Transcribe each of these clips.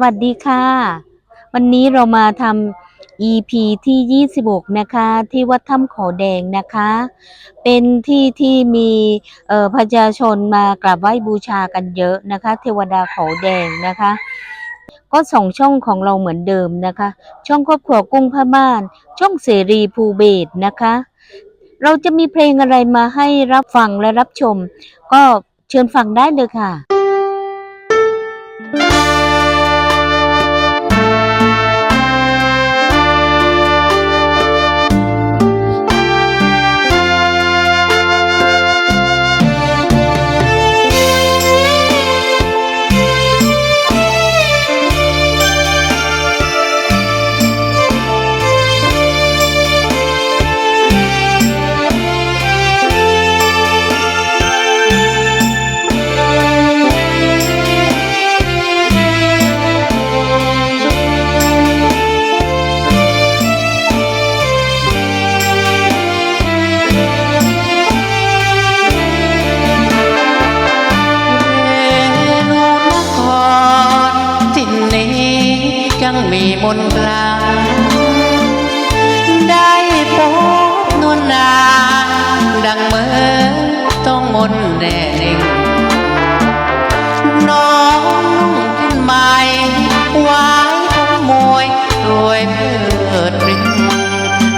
วัสดีค่ะวันนี้เรามาทำ EP ที่26นะคะที่วัดถ้ำเขาแดงนะคะเป็นที่ที่มีประชาชนมากราบไหว้บูชากันเยอะนะคะเทวดาเขาแดงนะคะก็2ช่องของเราเหมือนเดิมนะคะช่องครอบครัวกุ้งผ้าม่านช่องเสรีภูเบศรนะคะเราจะมีเพลงอะไรมาให้รับฟังและรับชมก็เชิญฟังได้เลยค่ะ ยังมีมนต์กลางได้พบนวลนางดังเมื่อต้องมนต์แน่นิ่งน้องขึ้นใหม่ไว้ผมมวยรวยเพื่อตริง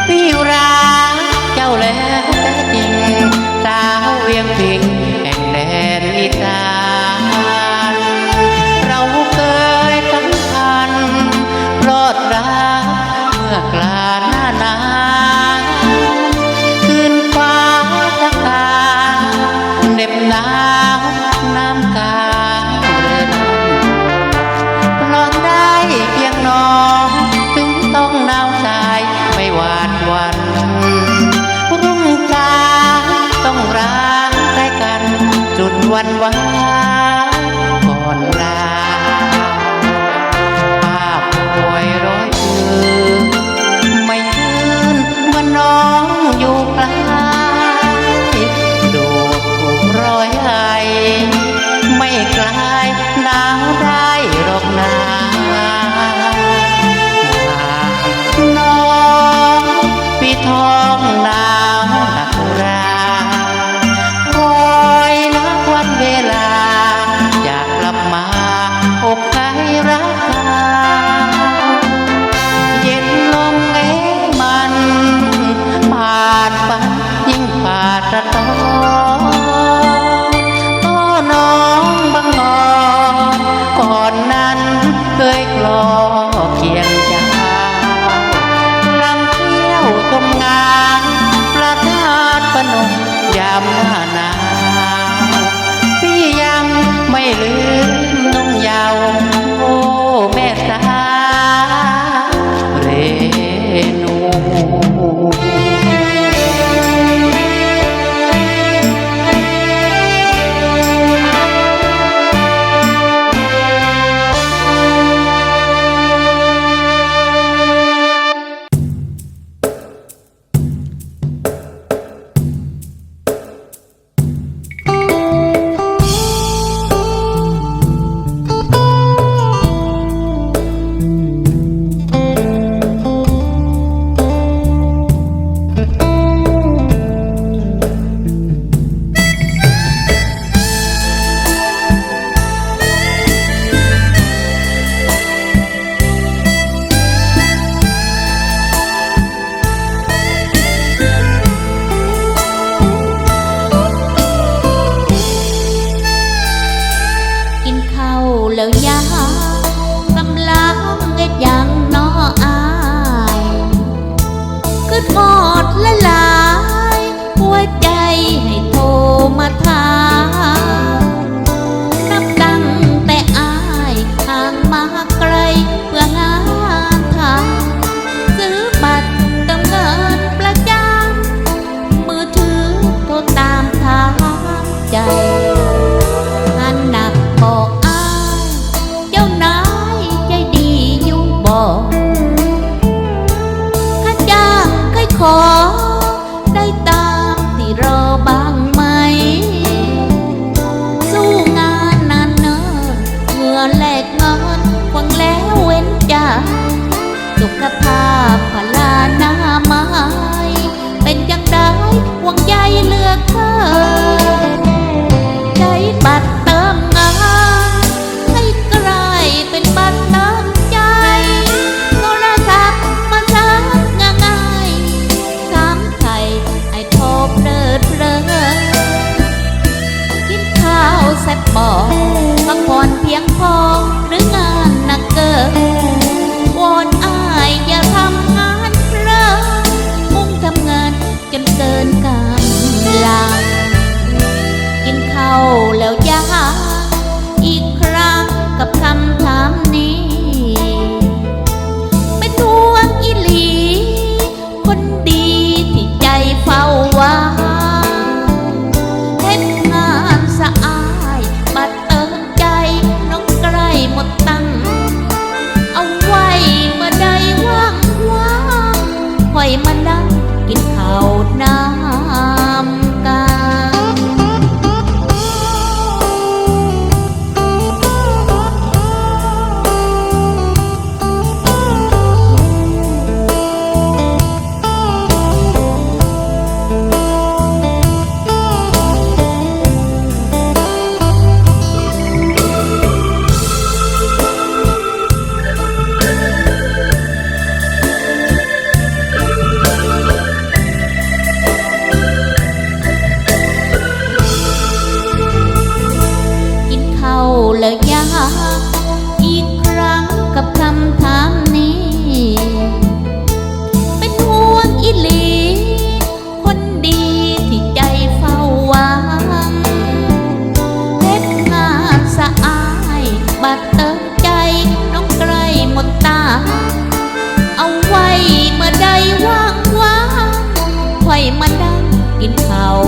พี่รักเจ้าแล้วแท้จริงสาวเวียงพิงแห่งแดนอีสานเราเคยสัมพันธ์รอดรักเมื่อกลางหน้าหนาวคืนฟ้าตะการเหน็บหนาวน้ำกาเรือนรอดได้เพียงน้องถึงต้องหนาวตายไม่หวาดหวั่นรุ่งเช้าต้องรักใกล้กันจุดวันวานก่อนลาไม่ชื่นเมื่อน้องอยู่ไกลดูถูกร้อยไห้ไม่กลายหนาวได้หรอกนาน้องพี่ท้องหนาวหนักราคอยนับวันเวลาอยากกลับมาอกใครรักยิ่งผ่าตะตอต้อน้องบังงอก่อนนั้นเคยกลอเคียงเจ้าลำเที่ยวชมงานพระธาตุพนมยามหน้าหนาวพี่ยังไม่ลืมน้องยาวโอ้แม่สาเรนู ลังกินข้าวแล้วยังอีกครั้งกับคำถามนี้ เป็นห่วงอีหลี คนดีที่ใจเฝ้าหวังเฮ็ดงานสะอายบัดเติมใจน้องใกล้หมดตังค์เอาไว้เมื่อใดว่างค่อยมานั่งกินข้าวน้ำกันแล้วยังอีกครั้งกับคำถามนี้ เป็นห่วงอีหลี คนดีที่ใจเฝ้าหวังเฮ็ดงานสะอายบัดเติมใจน้องใกล้หมดตาเอาไว้เมื่อใดว่างค่อยมานั่งกินข้าว